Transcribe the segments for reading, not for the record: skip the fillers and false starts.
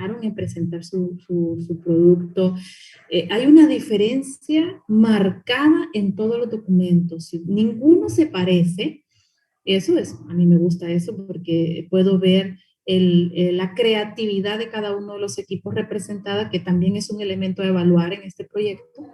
demoraron en presentar su producto. Hay una diferencia marcada en todos los documentos. Si ninguno se parece, eso es, a mí me gusta eso porque puedo ver la creatividad de cada uno de los equipos representada, que también es un elemento a evaluar en este proyecto.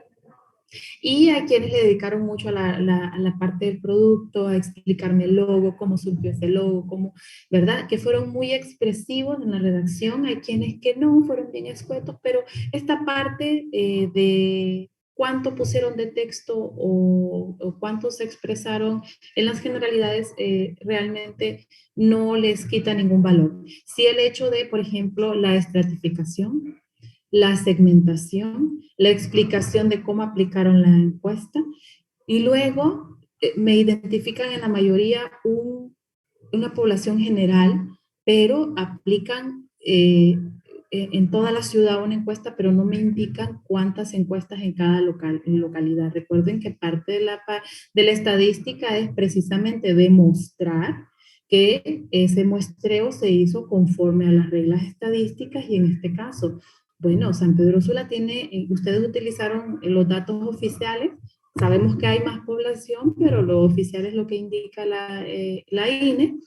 Y a quienes le dedicaron mucho a la parte del producto, a explicarme el logo, cómo surgió ese logo, cómo, ¿verdad? Que fueron muy expresivos en la redacción. Hay quienes que no, fueron bien escuetos, pero esta parte de cuánto pusieron de texto o cuánto se expresaron en las generalidades realmente no les quita ningún valor. Sí, el hecho de, por ejemplo, la estratificación, la segmentación, la explicación de cómo aplicaron la encuesta y luego me identifican en la mayoría una población general, pero aplican en toda la ciudad una encuesta, pero no me indican cuántas encuestas en cada localidad. Recuerden que parte de la estadística es precisamente demostrar que ese muestreo se hizo conforme a las reglas estadísticas y en este caso, bueno, San Pedro Sula tiene, ustedes utilizaron los datos oficiales, sabemos que hay más población, pero lo oficial es lo que indica la INE.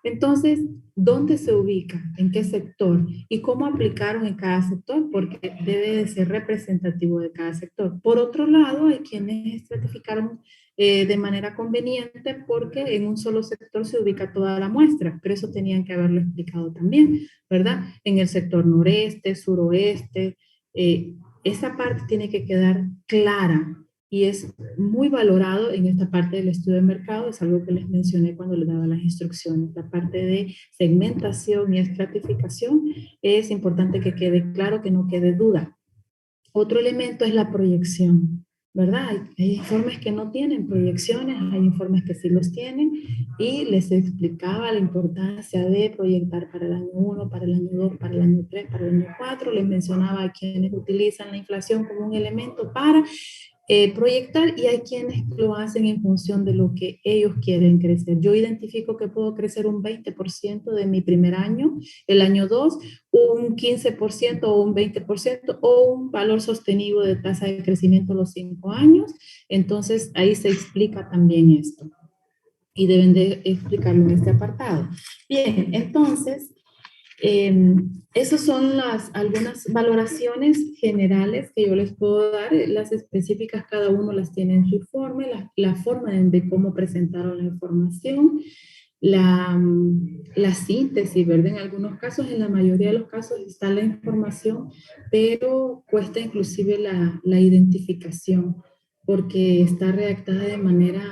Entonces, ¿dónde se ubica? ¿En qué sector? ¿Y cómo aplicaron en cada sector? Porque debe de ser representativo de cada sector. Por otro lado, hay quienes estratificaron de manera conveniente porque en un solo sector se ubica toda la muestra, pero eso tenían que haberlo explicado también, ¿verdad? En el sector noreste, suroeste, esa parte tiene que quedar clara y es muy valorado en esta parte del estudio de mercado, es algo que les mencioné cuando les daba las instrucciones. La parte de segmentación y estratificación es importante que quede claro, que no quede duda. Otro elemento es la proyección, ¿verdad? Hay informes que no tienen proyecciones, hay informes que sí los tienen y les explicaba la importancia de proyectar para el año 1, para el año 2, para el año 3, para el año 4. Les mencionaba a quienes utilizan la inflación como un elemento para proyectar y hay quienes lo hacen en función de lo que ellos quieren crecer. Yo identifico que puedo crecer un 20% de mi primer año, el año 2, un 15% o un 20% o un valor sostenido de tasa de crecimiento los 5 años. Entonces ahí se explica también esto y deben de explicarlo en este apartado. Bien, entonces esas son algunas valoraciones generales que yo les puedo dar. Las específicas cada uno las tiene en su informe, la forma de cómo presentaron la información, la síntesis, ¿verdad? En algunos casos, en la mayoría de los casos está la información, pero cuesta inclusive la identificación porque está redactada de manera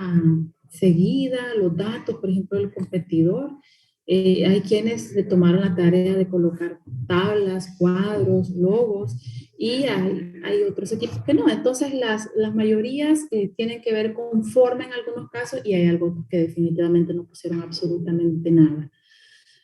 seguida, los datos, por ejemplo, del competidor. Hay quienes se tomaron la tarea de colocar tablas, cuadros, logos, y hay otros equipos que no. Entonces, las mayorías tienen que ver con forma en algunos casos y hay algo que definitivamente no pusieron absolutamente nada.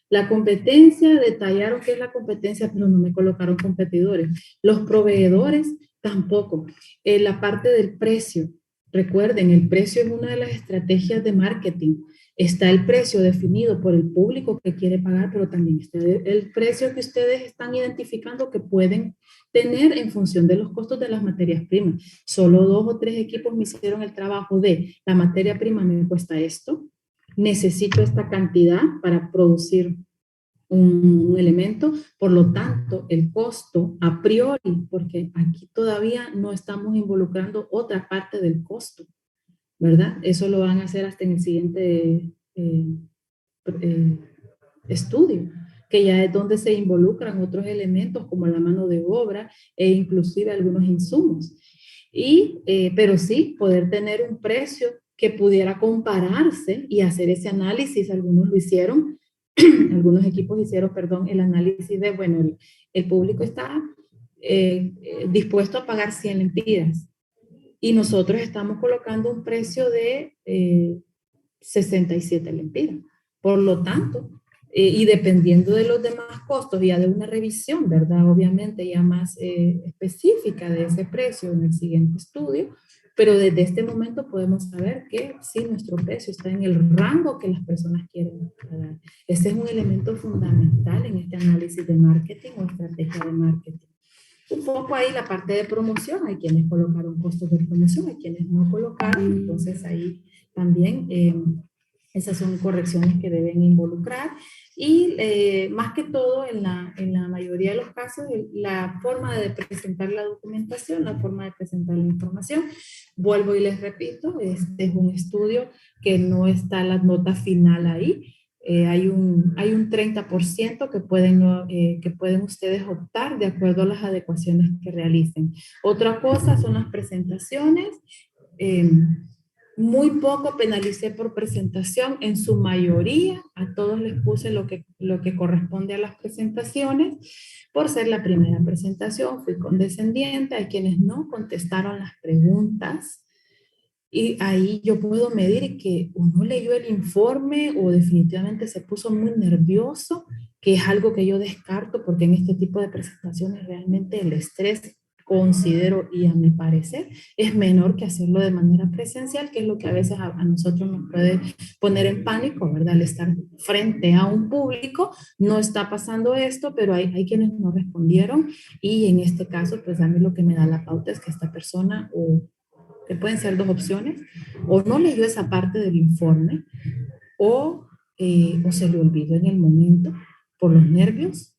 La competencia, detallaron qué es la competencia, pero no me colocaron competidores. Los proveedores tampoco. La parte del precio. Recuerden, el precio es una de las estrategias de marketing. Está el precio definido por el público que quiere pagar, pero también está el precio que ustedes están identificando que pueden tener en función de los costos de las materias primas. Solo 2 o 3 equipos me hicieron el trabajo de la materia prima me cuesta esto, necesito esta cantidad para producir un elemento, por lo tanto, el costo a priori, porque aquí todavía no estamos involucrando otra parte del costo, ¿verdad? Eso lo van a hacer hasta en el siguiente eh, estudio, que ya es donde se involucran otros elementos como la mano de obra e inclusive algunos insumos. Pero sí, poder tener un precio que pudiera compararse y hacer ese análisis, algunos lo hicieron, algunos equipos hicieron, perdón, el análisis de, bueno, el público está dispuesto a pagar 100 lempiras y nosotros estamos colocando un precio de 67 lempiras. Por lo tanto, Y dependiendo de los demás costos, ya de una revisión, ¿verdad? Obviamente ya más específica de ese precio en el siguiente estudio, pero desde este momento podemos saber que sí, nuestro precio está en el rango que las personas quieren pagar. Este es un elemento fundamental en este análisis de marketing o estrategia de marketing. Un poco ahí la parte de promoción, hay quienes colocaron costos de promoción, hay quienes no colocaron, entonces ahí también esas son correcciones que deben involucrar y más que todo en la mayoría de los casos la forma de presentar la documentación, la forma de presentar la información. Vuelvo y les repito, este es un estudio que no está la nota final ahí, hay un 30% que pueden ustedes optar de acuerdo a las adecuaciones que realicen. Otra cosa son las presentaciones. Eh, Muy poco penalicé por presentación, en su mayoría a todos les puse lo que corresponde a las presentaciones. Por ser la primera presentación, fui condescendiente, hay quienes no contestaron las preguntas. Y ahí yo puedo medir que uno leyó el informe o definitivamente se puso muy nervioso, que es algo que yo descarto porque en este tipo de presentaciones realmente el estrés considero y a mi parecer es menor que hacerlo de manera presencial, que es lo que a veces a nosotros nos puede poner en pánico, ¿verdad? Al estar frente a un público, no está pasando esto, pero hay quienes no respondieron y en este caso, pues a mí lo que me da la pauta es que esta persona o que pueden ser dos opciones, o no leyó esa parte del informe, o se le olvidó en el momento por los nervios.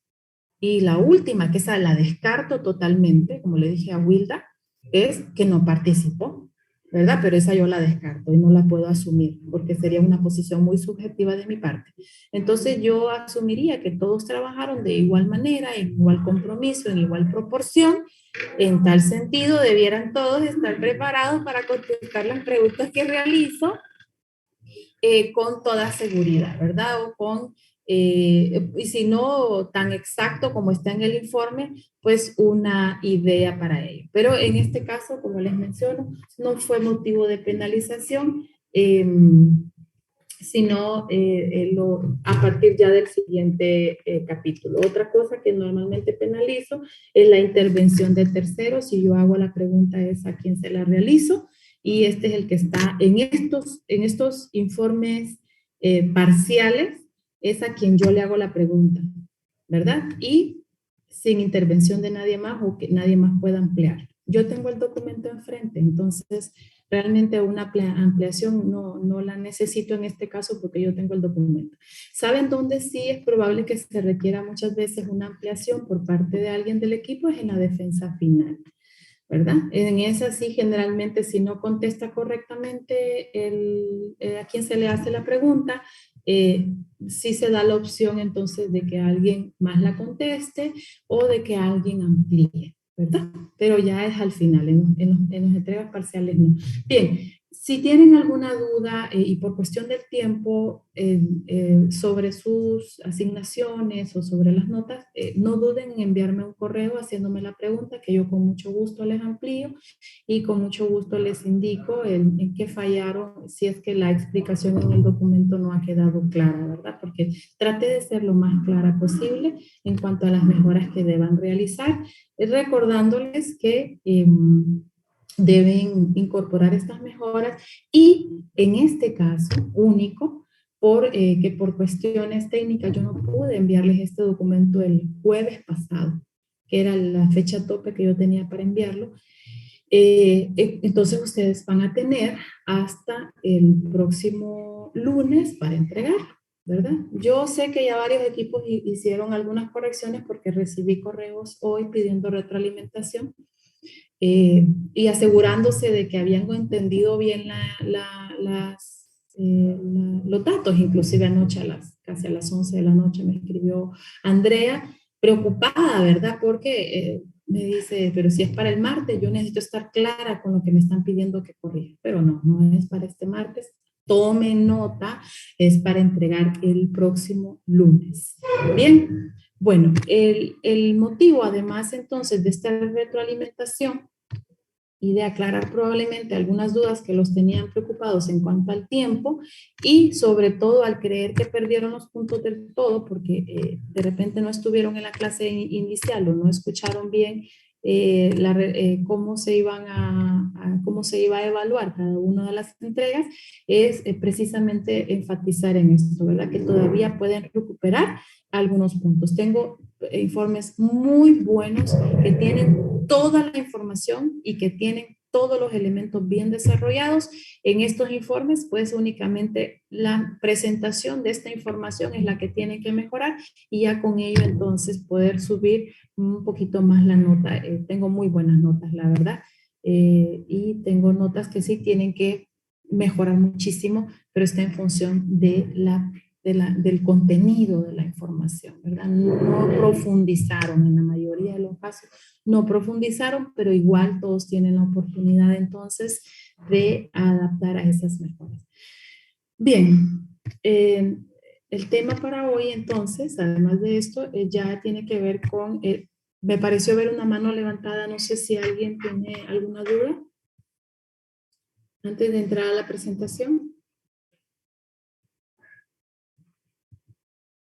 Y la última, que esa la descarto totalmente, como le dije a Wilda, es que no participó, ¿verdad? Pero esa yo la descarto y no la puedo asumir porque sería una posición muy subjetiva de mi parte. Entonces yo asumiría que todos trabajaron de igual manera, en igual compromiso, en igual proporción. En tal sentido, debieran todos estar preparados para contestar las preguntas que realizo con toda seguridad, ¿verdad? Y si no tan exacto como está en el informe, pues una idea para ello. Pero en este caso, como les menciono, no fue motivo de penalización, sino a partir ya del siguiente capítulo. Otra cosa que normalmente penalizo es la intervención de terceros. Si yo hago la pregunta es a quién se la realizo, y este es el que está en estos informes parciales, es a quien yo le hago la pregunta, ¿verdad? Y sin intervención de nadie más o que nadie más pueda ampliar. Yo tengo el documento enfrente, entonces realmente una ampliación no la necesito en este caso porque yo tengo el documento. ¿Saben dónde sí es probable que se requiera muchas veces una ampliación por parte de alguien del equipo? Es en la defensa final, ¿verdad? En esa sí, generalmente, si no contesta correctamente a quien se le hace la pregunta, sí se da la opción entonces de que alguien más la conteste o de que alguien amplíe, ¿verdad? Pero ya es al final, en las entregas parciales no. Bien, si tienen alguna duda y por cuestión del tiempo sobre sus asignaciones o sobre las notas, no duden en enviarme un correo haciéndome la pregunta que yo con mucho gusto les amplío y con mucho gusto les indico en qué fallaron, si es que la explicación en el documento no ha quedado clara, ¿verdad? Porque traté de ser lo más clara posible en cuanto a las mejoras que deban realizar, recordándoles que deben incorporar estas mejoras y en este caso único, que por cuestiones técnicas yo no pude enviarles este documento el jueves pasado, que era la fecha tope que yo tenía para enviarlo. Entonces ustedes van a tener hasta el próximo lunes para entregarlo, ¿verdad? Yo sé que ya varios equipos hicieron algunas correcciones porque recibí correos hoy pidiendo retroalimentación y asegurándose de que habían entendido bien los datos. Inclusive anoche casi a las 11 de la noche me escribió Andrea, preocupada, ¿verdad? Porque me dice, pero si es para el martes, yo necesito estar clara con lo que me están pidiendo que corrija. Pero no es para este martes. Tomen nota, es para entregar el próximo lunes. Bien, bueno, el motivo además entonces de esta retroalimentación y de aclarar probablemente algunas dudas que los tenían preocupados en cuanto al tiempo y sobre todo al creer que perdieron los puntos del todo porque de repente no estuvieron en la clase inicial o no escucharon bien cómo se iban cómo se iba a evaluar cada una de las entregas, es precisamente enfatizar en esto, ¿verdad? Que todavía pueden recuperar algunos puntos. Tengo informes muy buenos que tienen toda la información y que tienen todos los elementos bien desarrollados. En estos informes, pues únicamente la presentación de esta información es la que tienen que mejorar y ya con ello entonces poder subir un poquito más la nota. Tengo muy buenas notas, la verdad, y tengo notas que sí tienen que mejorar muchísimo, pero está en función del contenido de la información, ¿verdad? No profundizaron en la mayoría de los casos, no profundizaron, pero igual todos tienen la oportunidad entonces de adaptar a esas mejoras. Bien, el tema para hoy entonces, además de esto, ya tiene que ver con, me pareció ver una mano levantada, no sé si alguien tiene alguna duda antes de entrar a la presentación.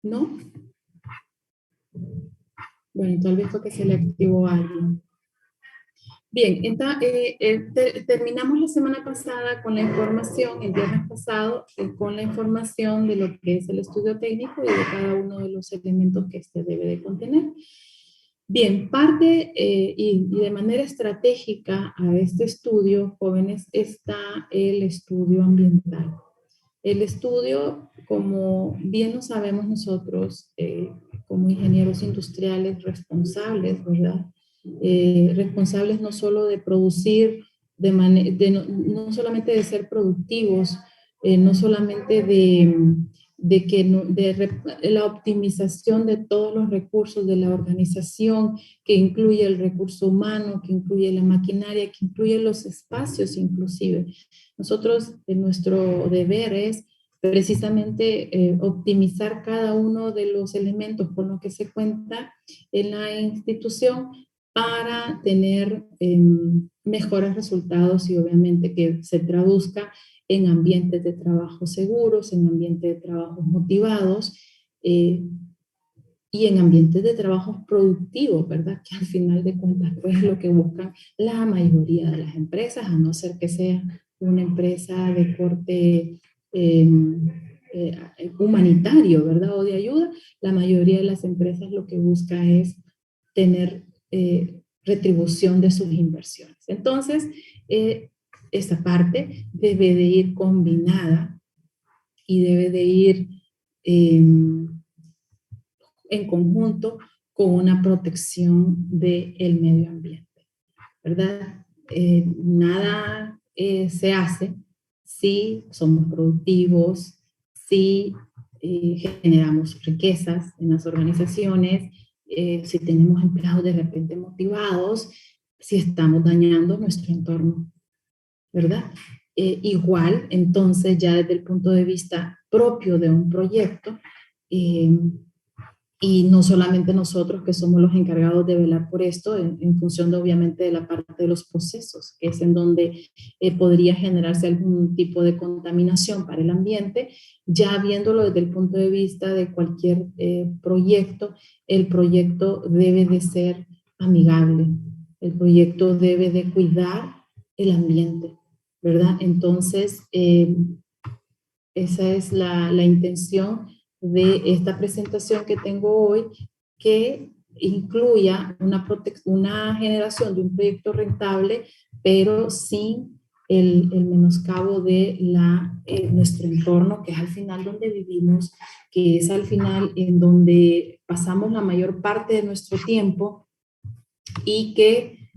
¿No? Bueno, tal vez fue que se le activó a alguien. Bien, terminamos la semana pasada con la información, el viernes pasado, con la información de lo que es el estudio técnico y de cada uno de los elementos que este debe de contener. Bien, parte y de manera estratégica a este estudio, jóvenes, está el estudio ambiental. El estudio, como bien lo sabemos nosotros, como ingenieros industriales responsables, ¿verdad? Responsables no solo de producir, no solamente de ser productivos, no solamente de la optimización de todos los recursos de la organización, que incluye el recurso humano, que incluye la maquinaria, que incluye los espacios inclusive. Nosotros, nuestro deber es precisamente optimizar cada uno de los elementos con los que se cuenta en la institución para tener mejores resultados y obviamente que se traduzca en ambientes de trabajo seguros, en ambientes de trabajo motivados y en ambientes de trabajo productivos, ¿verdad? Que al final de cuentas pues, es lo que buscan la mayoría de las empresas, a no ser que sea una empresa de corte humanitario, ¿verdad? O de ayuda, la mayoría de las empresas lo que busca es tener retribución de sus inversiones. Entonces, esta parte debe de ir combinada y debe de ir en conjunto con una protección del medio ambiente, ¿verdad? Nada se hace si somos productivos, si generamos riquezas en las organizaciones, si tenemos empleados de repente motivados, si estamos dañando nuestro entorno, ¿verdad? Igual, entonces, ya desde el punto de vista propio de un proyecto, y no solamente nosotros que somos los encargados de velar por esto, en función de obviamente de la parte de los procesos, que es en donde podría generarse algún tipo de contaminación para el ambiente, ya viéndolo desde el punto de vista de cualquier proyecto, el proyecto debe de ser amigable, el proyecto debe de cuidar el ambiente, ¿verdad? Entonces, esa es la intención de esta presentación que tengo hoy, que incluya una generación de un proyecto rentable, pero sin el menoscabo de nuestro entorno, que es al final donde vivimos, que es al final en donde pasamos la mayor parte de nuestro tiempo y que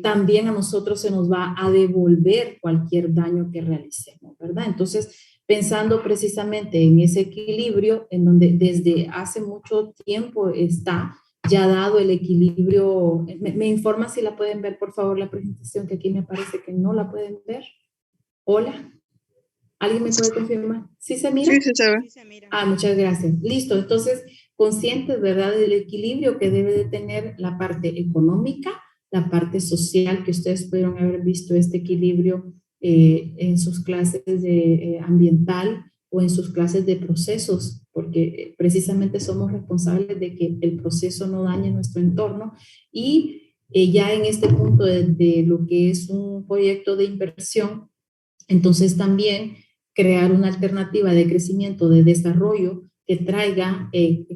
también a nosotros se nos va a devolver cualquier daño que realicemos, ¿verdad? Entonces, pensando precisamente en ese equilibrio, en donde desde hace mucho tiempo está ya dado el equilibrio. Me informa si la pueden ver, por favor, la presentación, que aquí me parece que no la pueden ver. Hola, ¿alguien me puede confirmar? ¿Sí se mira? Sí, sí se ve. Sí se mira. Ah, muchas gracias. Listo, entonces, conscientes, ¿verdad?, del equilibrio que debe de tener la parte económica la parte social, que ustedes pudieron haber visto este equilibrio en sus clases de ambiental o en sus clases de procesos, porque precisamente somos responsables de que el proceso no dañe nuestro entorno y ya en este punto de lo que es un proyecto de inversión, entonces también crear una alternativa de crecimiento, de desarrollo que traiga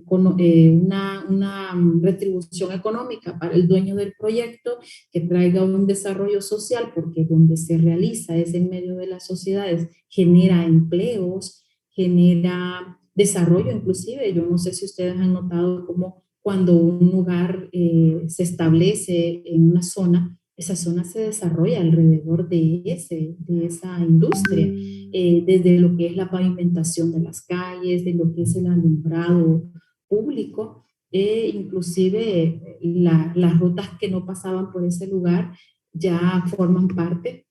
una retribución económica para el dueño del proyecto, que traiga un desarrollo social, porque donde se realiza es en medio de las sociedades, genera empleos, genera desarrollo inclusive. Yo no sé si ustedes han notado cómo cuando un lugar se establece en una zona, esa zona se desarrolla alrededor de esa industria, desde lo que es la pavimentación de las calles, de lo que es el alumbrado público, inclusive las rutas que no pasaban por ese lugar ya forman parte,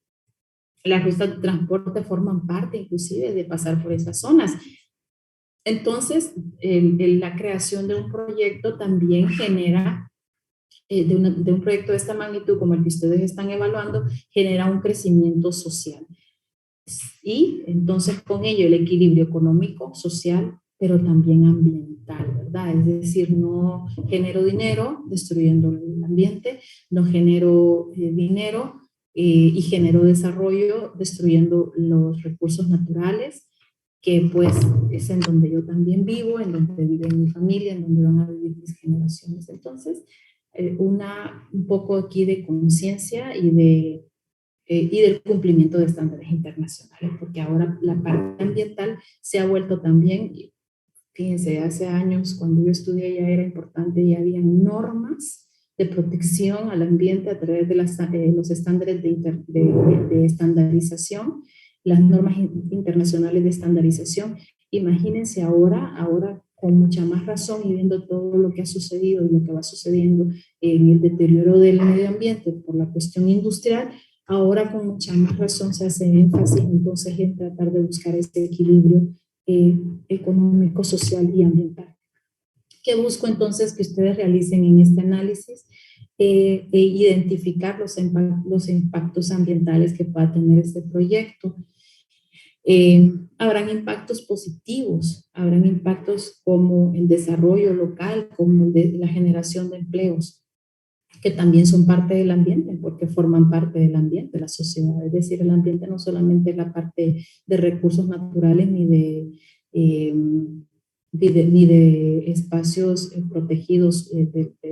las rutas de transporte forman parte inclusive de pasar por esas zonas. Entonces, la creación de un proyecto también genera de un proyecto de esta magnitud como el que ustedes están evaluando, genera un crecimiento social. Y entonces con ello el equilibrio económico, social, pero también ambiental, ¿verdad? Es decir, no genero dinero destruyendo el ambiente, no genero dinero y genero desarrollo destruyendo los recursos naturales, que pues es en donde yo también vivo, en donde vive mi familia, en donde van a vivir mis generaciones. Entonces, un poco aquí de conciencia y del cumplimiento de estándares internacionales, porque ahora la parte ambiental se ha vuelto también, fíjense, hace años cuando yo estudié ya era importante y había normas de protección al ambiente a través de los estándares de estandarización, las normas internacionales de estandarización. Imagínense ahora con mucha más razón y viendo todo lo que ha sucedido y lo que va sucediendo en el deterioro del medio ambiente por la cuestión industrial, ahora con mucha más razón se hace énfasis entonces en tratar de buscar este equilibrio económico, social y ambiental. ¿Qué busco entonces que ustedes realicen en este análisis? Identificar los impactos ambientales que pueda tener este proyecto. Habrán impactos positivos, habrán impactos como el desarrollo local, como el de la generación de empleos, que también son parte del ambiente, porque forman parte del ambiente, de la sociedad. Es decir, el ambiente no solamente es la parte de recursos naturales eh, ni de espacios protegidos de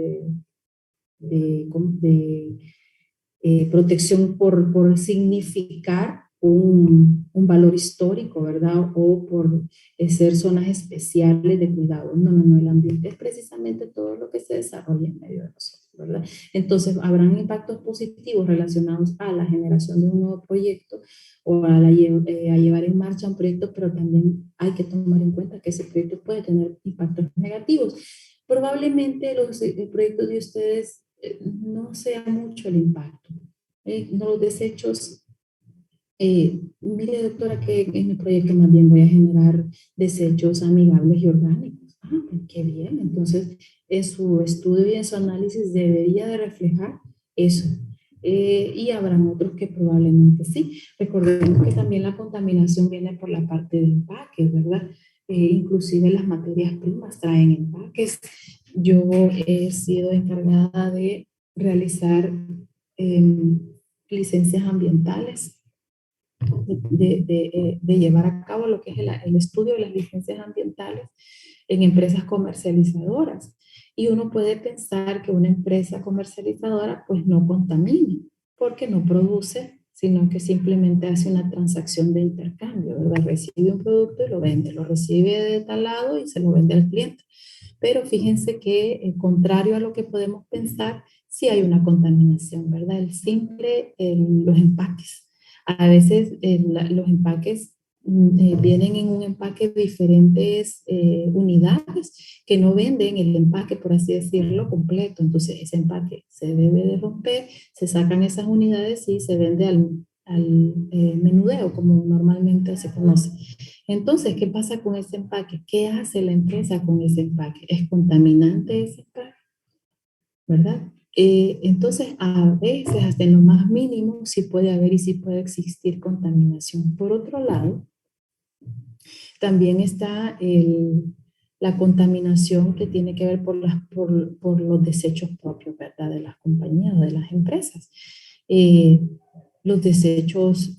protección por significar un valor histórico, ¿verdad? O por ser zonas especiales de cuidado. No, el ambiente es precisamente todo lo que se desarrolla en medio de nosotros, ¿verdad? Entonces, habrán impactos positivos relacionados a la generación de un nuevo proyecto o a llevar en marcha un proyecto, pero también hay que tomar en cuenta que ese proyecto puede tener impactos negativos. Probablemente el proyecto de ustedes no sea mucho el impacto. No, los desechos, mire doctora que en mi proyecto más bien voy a generar desechos amigables y orgánicos. Ah, pues qué bien. Entonces, en su estudio y en su análisis debería de reflejar eso. Y habrán otros que probablemente sí. Recordemos que también la contaminación viene por la parte de empaques, ¿verdad? Inclusive las materias primas traen empaques. Yo he sido encargada de realizar licencias ambientales, de llevar a cabo lo que es el estudio de las licencias ambientales en empresas comercializadoras. Y uno puede pensar que una empresa comercializadora pues no contamina, porque no produce, sino que simplemente hace una transacción de intercambio, ¿verdad? Recibe un producto y lo vende, lo recibe de tal lado y se lo vende al cliente. Pero fíjense que, contrario a lo que podemos pensar, sí hay una contaminación, ¿verdad? Los empaques. A veces los empaques vienen en un empaque de diferentes unidades que no venden el empaque, por así decirlo, completo. Entonces ese empaque se debe de romper, se sacan esas unidades y se vende al menudeo, como normalmente se conoce. Entonces, ¿qué pasa con ese empaque? ¿Qué hace la empresa con ese empaque? ¿Es contaminante ese empaque? ¿Verdad? Entonces, a veces, hasta en lo más mínimo, sí puede haber y sí puede existir contaminación. Por otro lado, también está la contaminación que tiene que ver por los desechos propios, ¿verdad? De las compañías o de las empresas. Eh, los desechos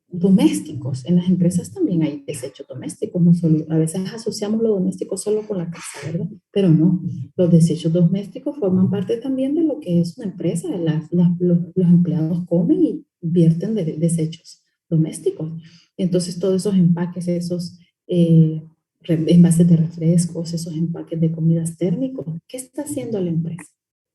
domésticos. En las empresas también hay desechos domésticos. No solo, a veces asociamos lo doméstico solo con la casa, ¿verdad? Pero no, los desechos domésticos forman parte también de lo que es una empresa. Los empleados comen y vierten de desechos domésticos. Entonces, todos esos empaques, esos envases de refrescos, esos empaques de comidas térmicos, ¿qué está haciendo la empresa?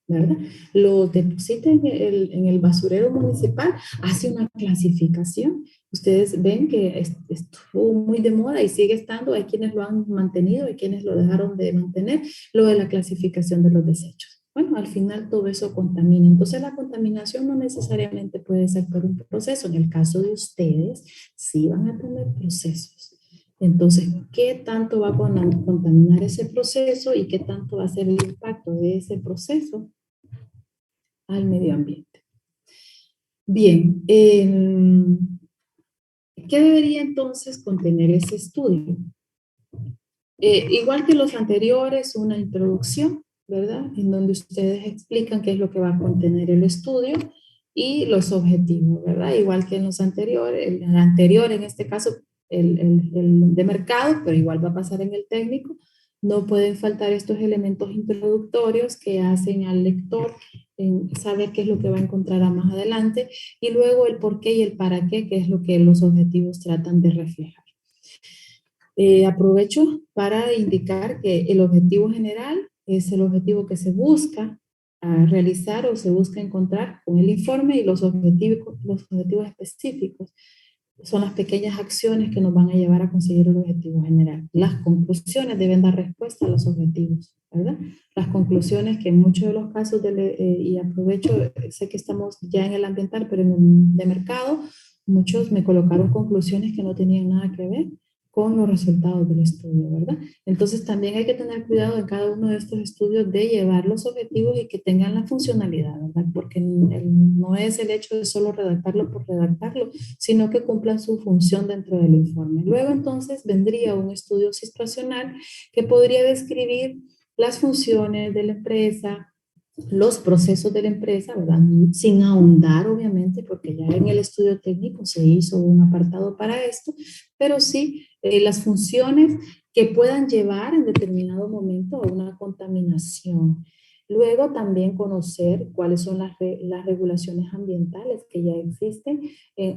¿Verdad? Lo deposita en el basurero municipal, hace una clasificación. Ustedes ven que estuvo muy de moda y sigue estando, hay quienes lo han mantenido y quienes lo dejaron de mantener, lo de la clasificación de los desechos. Bueno, al final todo eso contamina. Entonces la contaminación no necesariamente puede ser por un proceso. En el caso de ustedes, sí van a tener procesos. Entonces, ¿qué tanto va a contaminar ese proceso y qué tanto va a ser el impacto de ese proceso al medio ambiente? Bien, ¿qué debería entonces contener ese estudio? Igual que los anteriores, una introducción, ¿verdad? En donde ustedes explican qué es lo que va a contener el estudio y los objetivos, ¿verdad? Igual que en los anteriores, el anterior en este caso, el de mercado, pero igual va a pasar en el técnico. No pueden faltar estos elementos introductorios que hacen al lector saber qué es lo que va a encontrar más adelante y luego el por qué y el para qué, que es lo que los objetivos tratan de reflejar. Aprovecho para indicar que el objetivo general es el objetivo que se busca realizar o se busca encontrar con el informe y los objetivos específicos son las pequeñas acciones que nos van a llevar a conseguir el objetivo general. Las conclusiones deben dar respuesta a los objetivos, ¿verdad? Las conclusiones que en muchos de los casos, y aprovecho, sé que estamos ya en el ambiental, pero en el de mercado, muchos me colocaron conclusiones que no tenían nada que ver con los resultados del estudio, ¿verdad? Entonces también hay que tener cuidado en cada uno de estos estudios de llevar los objetivos y que tengan la funcionalidad, ¿verdad? Porque no es el hecho de solo redactarlo por redactarlo, sino que cumplan su función dentro del informe. Luego entonces vendría un estudio situacional que podría describir las funciones de la empresa, los procesos de la empresa, ¿verdad? Sin ahondar, obviamente, porque ya en el estudio técnico se hizo un apartado para esto, pero sí las funciones que puedan llevar en determinado momento a una contaminación. Luego también conocer cuáles son las regulaciones ambientales que ya existen.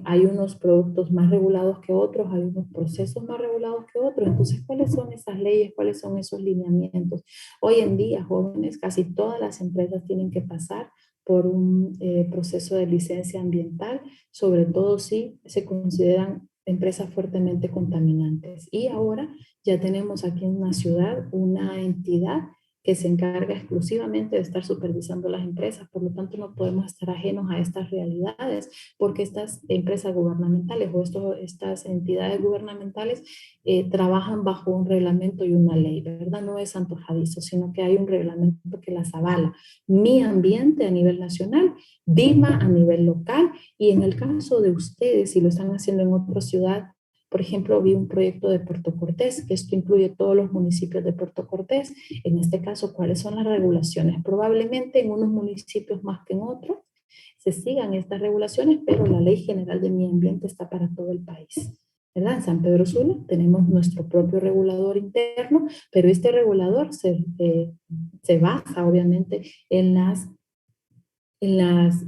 Hay unos productos más regulados que otros, hay unos procesos más regulados que otros. Entonces, ¿cuáles son esas leyes? ¿Cuáles son esos lineamientos? Hoy en día, jóvenes, casi todas las empresas tienen que pasar por un proceso de licencia ambiental, sobre todo si se consideran empresas fuertemente contaminantes. Y ahora ya tenemos aquí en una ciudad una entidad que se encarga exclusivamente de estar supervisando las empresas, por lo tanto no podemos estar ajenos a estas realidades, porque estas empresas gubernamentales o estas entidades gubernamentales trabajan bajo un reglamento y una ley, ¿verdad? No es antojadizo, sino que hay un reglamento que las avala. Mi ambiente a nivel nacional, DIMA a nivel local, y en el caso de ustedes, si lo están haciendo en otra ciudad, por ejemplo, vi un proyecto de Puerto Cortés, que esto incluye todos los municipios de Puerto Cortés. En este caso, ¿cuáles son las regulaciones? Probablemente en unos municipios más que en otros se sigan estas regulaciones, pero la Ley General de Medio Ambiente está para todo el país. ¿Verdad? En San Pedro Sula tenemos nuestro propio regulador interno, pero este regulador se basa obviamente en las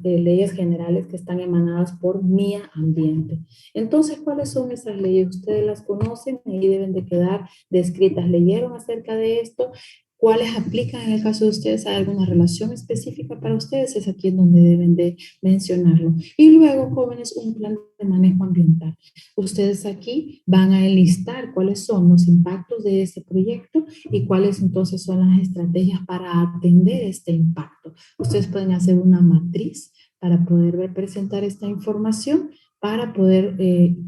leyes generales que están emanadas por MIA Ambiente. Entonces, ¿cuáles son esas leyes? Ustedes las conocen, ahí deben de quedar descritas. ¿Leyeron acerca de esto? ¿Cuáles aplican en el caso de ustedes? ¿Hay alguna relación específica para ustedes? Es aquí en donde deben de mencionarlo. Y luego, jóvenes, un plan de manejo ambiental. Ustedes aquí van a enlistar cuáles son los impactos de este proyecto y cuáles entonces son las estrategias para atender este impacto. Ustedes pueden hacer una matriz para poder presentar esta información, para poder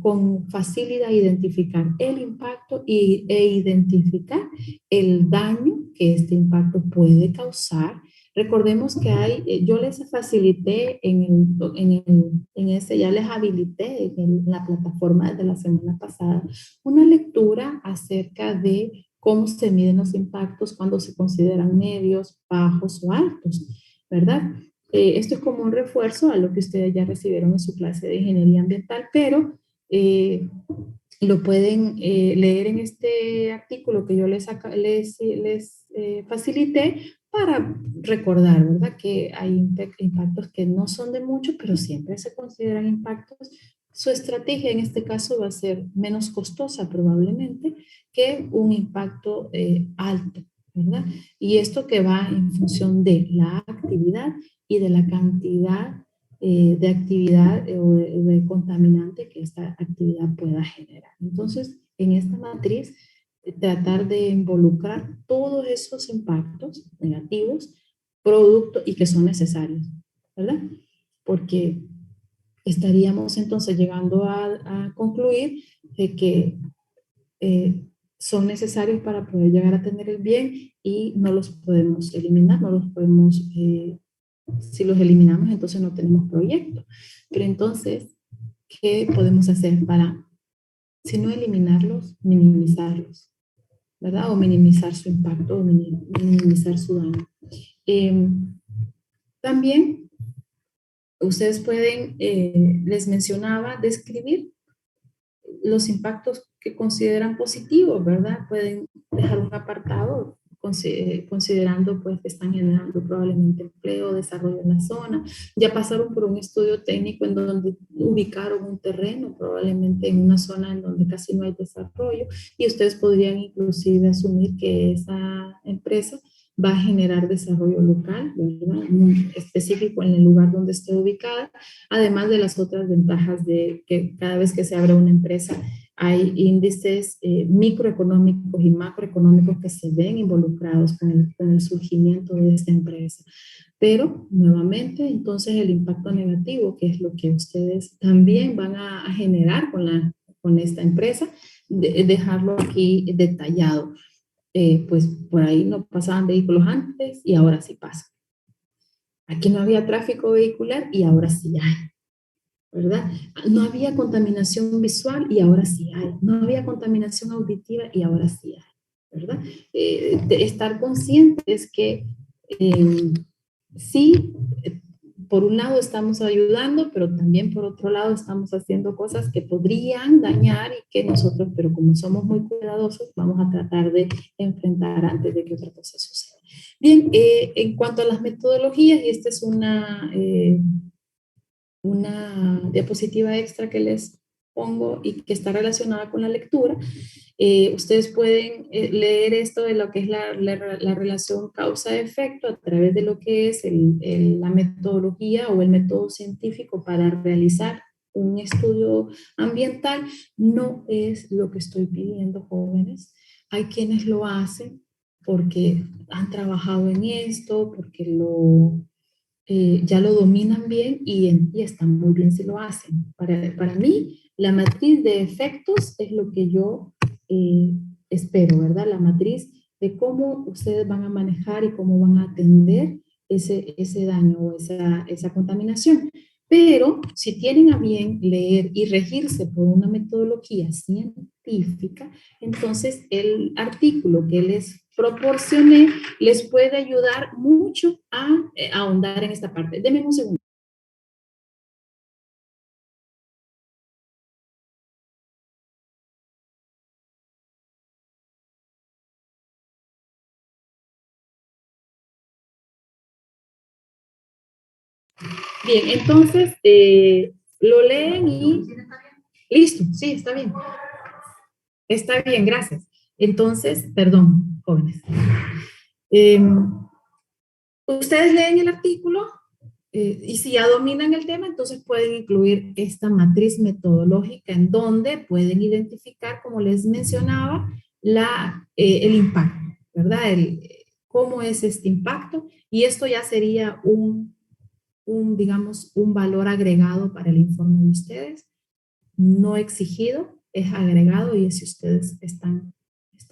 con facilidad identificar el impacto e identificar el daño que este impacto puede causar Recordemos que hay, yo les facilité en ese, ya les habilité en la plataforma de la semana pasada una lectura acerca de cómo se miden los impactos cuando se consideran medios, bajos o altos, ¿verdad? Esto es como un refuerzo a lo que ustedes ya recibieron en su clase de ingeniería ambiental, pero lo pueden leer en este artículo que yo les facilité para recordar, ¿verdad? Que hay impactos que no son de mucho, pero siempre se consideran impactos. Su estrategia en este caso va a ser menos costosa probablemente que un impacto alto, ¿verdad? Y esto que va en función de la actividad y de la cantidad de actividad o de contaminante que esta actividad pueda generar. Entonces, en esta matriz, tratar de involucrar todos esos impactos negativos, productos y que son necesarios, ¿verdad? Porque estaríamos entonces llegando a concluir de que son necesarios para poder llegar a tener el bien y no los podemos eliminar, no los podemos si los eliminamos, entonces no tenemos proyecto. Pero entonces, ¿qué podemos hacer para, si no eliminarlos, minimizarlos, ¿verdad? O minimizar su impacto, o minimizar su daño. Eh, También ustedes pueden, les mencionaba, describir los impactos que consideran positivos, ¿verdad? Pueden dejar un apartado considerando pues que están generando probablemente empleo, desarrollo en la zona. Ya pasaron por un estudio técnico en donde ubicaron un terreno, probablemente en una zona en donde casi no hay desarrollo, y ustedes podrían inclusive asumir que esa empresa va a generar desarrollo local, ¿verdad? Muy específico en el lugar donde esté ubicada, además de las otras ventajas de que cada vez que se abre una empresa hay índices microeconómicos y macroeconómicos que se ven involucrados con el surgimiento de esta empresa. Pero, nuevamente, entonces el impacto negativo, que es lo que ustedes también van a generar con esta empresa, dejarlo aquí detallado. Pues por ahí no pasaban vehículos antes y ahora sí pasan. Aquí no había tráfico vehicular y ahora sí hay, ¿verdad? No había contaminación visual y ahora sí hay. No había contaminación auditiva y ahora sí hay, ¿verdad? De estar conscientes que eh, sí, por un lado estamos ayudando, pero también por otro lado estamos haciendo cosas que podrían dañar y que nosotros, pero como somos muy cuidadosos, vamos a tratar de enfrentar antes de que otra cosa suceda. Bien, en cuanto a las metodologías, y esta es una diapositiva extra que les pongo y que está relacionada con la lectura. Ustedes pueden leer esto de lo que es la relación causa-efecto a través de lo que es la metodología o el método científico para realizar un estudio ambiental. No es lo que estoy pidiendo, jóvenes. Hay quienes lo hacen porque han trabajado en esto, porque ya lo dominan bien y están muy bien si lo hacen. Para mí, la matriz de efectos es lo que yo eh, espero, ¿verdad? La matriz de cómo ustedes van a manejar y cómo van a atender ese daño o esa contaminación. Pero si tienen a bien leer y regirse por una metodología científica, entonces el artículo que les proporcioné les puede ayudar mucho a ahondar en esta parte. Denme un segundo. Bien, entonces lo leen y listo, sí, está bien. Está bien, gracias. Entonces, perdón, jóvenes. Eh, Ustedes leen el artículo y si ya dominan el tema, entonces pueden incluir esta matriz metodológica en donde pueden identificar, como les mencionaba, el impacto, ¿verdad? Cómo es este impacto y esto ya sería digamos, un valor agregado para el informe de ustedes, no exigido, es agregado y es si ustedes están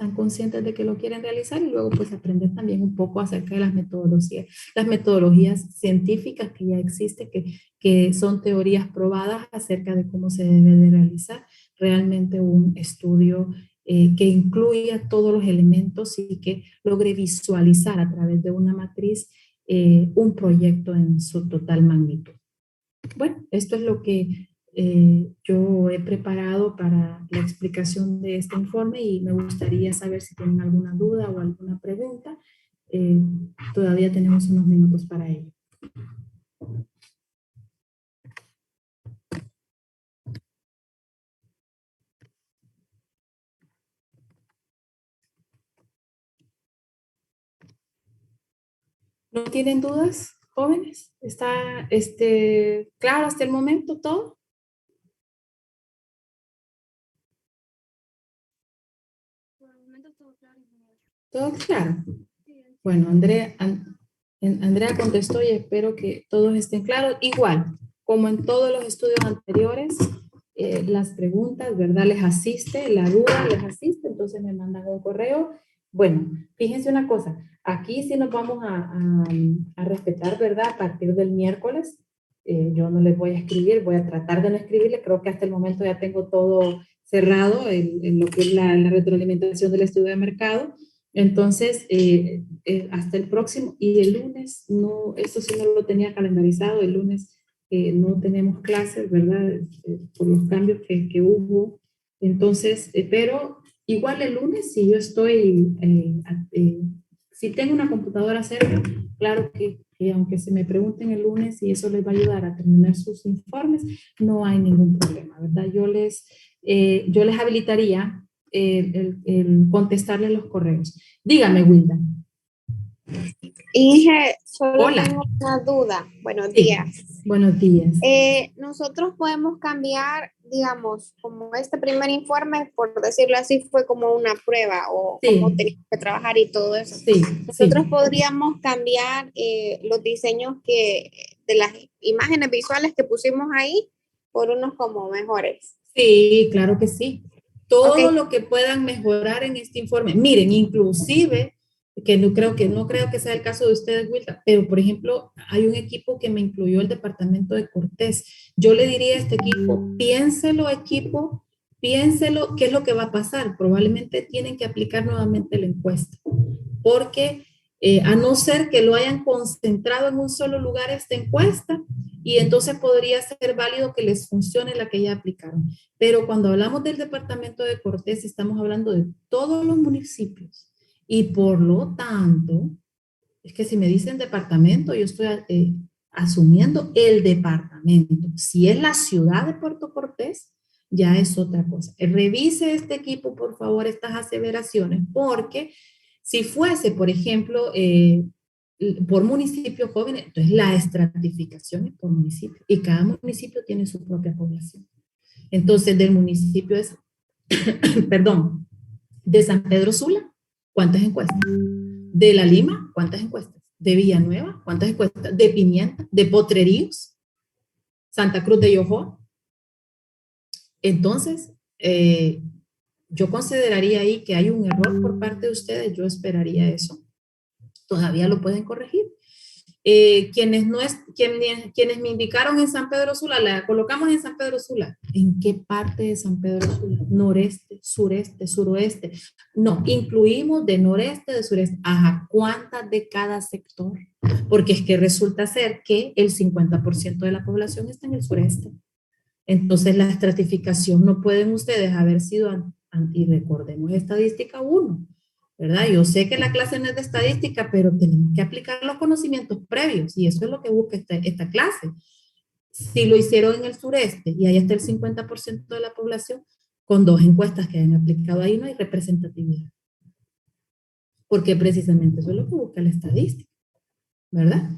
están conscientes de que lo quieren realizar y luego pues aprender también un poco acerca de las metodologías científicas que ya existen, que son teorías probadas acerca de cómo se debe de realizar realmente un estudio que incluya todos los elementos y que logre visualizar a través de una matriz un proyecto en su total magnitud. Bueno, esto es lo que yo he preparado para la explicación de este informe y me gustaría saber si tienen alguna duda o alguna pregunta. Todavía tenemos unos minutos para ello. ¿No tienen dudas, jóvenes? ¿Está claro hasta el momento todo? Todo claro. Bueno, Andrea contestó y espero que todos estén claros. Igual, como en todos los estudios anteriores, las preguntas, ¿verdad? Les asiste, la duda les asiste, entonces me mandan un correo. Bueno, fíjense una cosa, aquí sí nos vamos a respetar, ¿verdad? A partir del miércoles, yo no les voy a escribir, voy a tratar de no escribirle, creo que hasta el momento ya tengo todo cerrado en lo que es la retroalimentación del estudio de mercado. Entonces, hasta el próximo, y el lunes, no, eso sí no lo tenía calendarizado, el lunes no tenemos clases, ¿verdad? Por los cambios que hubo. Entonces, pero igual el lunes, si yo estoy, si tengo una computadora cerca, claro que aunque se me pregunten el lunes y eso les va a ayudar a terminar sus informes, no hay ningún problema, ¿verdad? Yo les habilitaría el contestarle los correos. Dígame, Wilda. Inge, solo Hola. tengo una duda. Buenos Sí. días. Buenos días. Nosotros podemos cambiar, digamos, como este primer informe, por decirlo así, fue como una prueba o Sí. cómo teníamos que trabajar y todo eso. Sí, Nosotros sí. podríamos cambiar los diseños de las imágenes visuales que pusimos ahí por unos como mejores. Sí, claro que sí. Todo Okay. lo que puedan mejorar en este informe. Miren, inclusive, que no creo que sea el caso de ustedes, Wilda, pero por ejemplo, hay un equipo que me incluyó el departamento de Cortés. Yo le diría a este equipo, piénselo, ¿qué es lo que va a pasar? Probablemente tienen que aplicar nuevamente la encuesta, porque a no ser que lo hayan concentrado en un solo lugar esta encuesta, y entonces podría ser válido que les funcione la que ya aplicaron. Pero cuando hablamos del departamento de Cortés, estamos hablando de todos los municipios. Y por lo tanto, es que si me dicen departamento, yo estoy asumiendo el departamento. Si es la ciudad de Puerto Cortés, ya es otra cosa. Revise este equipo, por favor, estas aseveraciones, porque si fuese, por ejemplo, por municipio jóvenes, entonces la estratificación es por municipio y cada municipio tiene su propia población. Entonces, del municipio es, perdón, de San Pedro Sula, ¿cuántas encuestas? De La Lima, ¿cuántas encuestas? De Villanueva, ¿cuántas encuestas? De Pimienta, de Potreríos, Santa Cruz de Yojoa. Entonces, yo consideraría ahí que hay un error por parte de ustedes, yo esperaría eso. Todavía lo pueden corregir. Quienes me indicaron en San Pedro Sula, la colocamos en San Pedro Sula. ¿En qué parte de San Pedro Sula? Noreste, sureste, suroeste. No, incluimos de noreste, de sureste. Ajá, ¿cuántas de cada sector? Porque es que resulta ser que el 50% de la población está en el sureste. Entonces la estratificación no pueden ustedes haber sido, y recordemos estadística 1, ¿verdad? Yo sé que la clase no es de estadística, pero tenemos que aplicar los conocimientos previos y eso es lo que busca esta clase. Si lo hicieron en el sureste y ahí está el 50% de la población, con 2 encuestas que han aplicado ahí no hay representatividad. Porque precisamente eso es lo que busca la estadística, ¿verdad?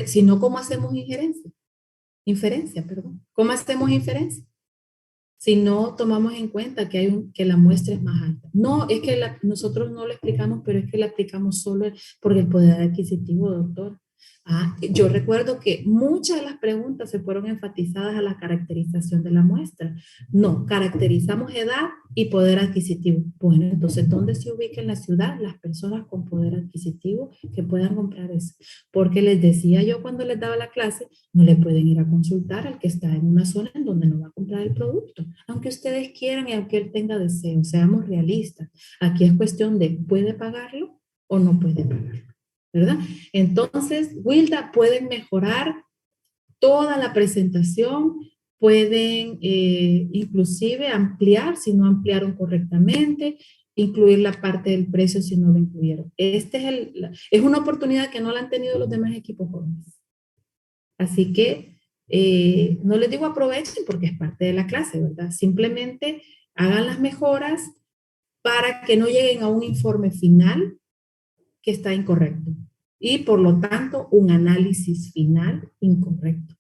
Si no, ¿cómo hacemos inferencia, perdón. ¿Cómo hacemos inferencia? Si no tomamos en cuenta que la muestra es más alta. No, es que nosotros no lo explicamos, pero es que la aplicamos solo porque el poder adquisitivo, doctor, Yo recuerdo que muchas de las preguntas se fueron enfatizadas a la caracterización de la muestra. No, caracterizamos edad y poder adquisitivo. Bueno, entonces, ¿dónde se ubica en la ciudad las personas con poder adquisitivo que puedan comprar eso? Porque les decía yo cuando les daba la clase, no le pueden ir a consultar al que está en una zona en donde no va a comprar el producto, aunque ustedes quieran y aunque él tenga deseo. Seamos realistas. Aquí es cuestión de, ¿puede pagarlo o no puede pagarlo? ¿Verdad? Entonces, Wilda, pueden mejorar toda la presentación, pueden inclusive ampliar si no ampliaron correctamente, incluir la parte del precio si no lo incluyeron. Es una oportunidad que no la han tenido los demás equipos jóvenes. Así que no les digo aprovechen porque es parte de la clase, ¿verdad? Simplemente hagan las mejoras para que no lleguen a un informe final que está incorrecto y por lo tanto un análisis final incorrecto,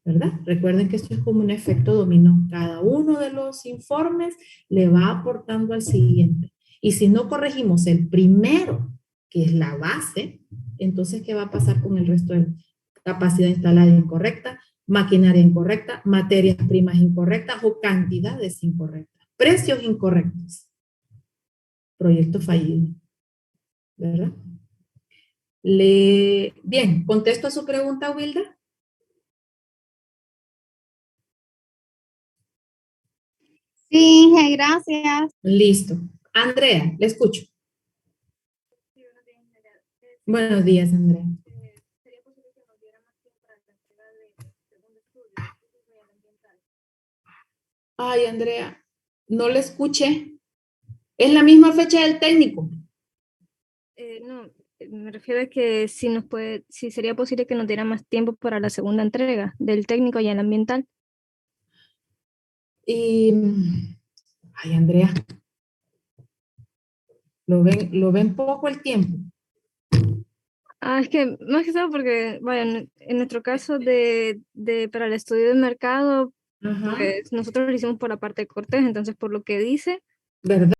¿verdad? Recuerden que esto es como un efecto dominó. Cada uno de los informes le va aportando al siguiente. Y si no corregimos el primero, que es la base, entonces, ¿qué va a pasar con el resto de capacidad instalada incorrecta, maquinaria incorrecta, materias primas incorrectas o cantidades incorrectas, precios incorrectos? Proyecto fallido, ¿verdad? Bien, ¿contesto a su pregunta, Wilda? Sí, gracias. Listo. Andrea, le escucho. Buenos días, Andrea. Ay, Andrea, no le escuché. Es la misma fecha del técnico. No, me refiero a que si sería posible que nos diera más tiempo para la segunda entrega del técnico y el ambiental. Y, ay, Andrea, lo ven poco el tiempo. Es que más que todo porque, vaya, en nuestro caso para el estudio de mercado, Ajá. pues nosotros lo hicimos por la parte de Cortés, entonces por lo que dice, ¿Verdad?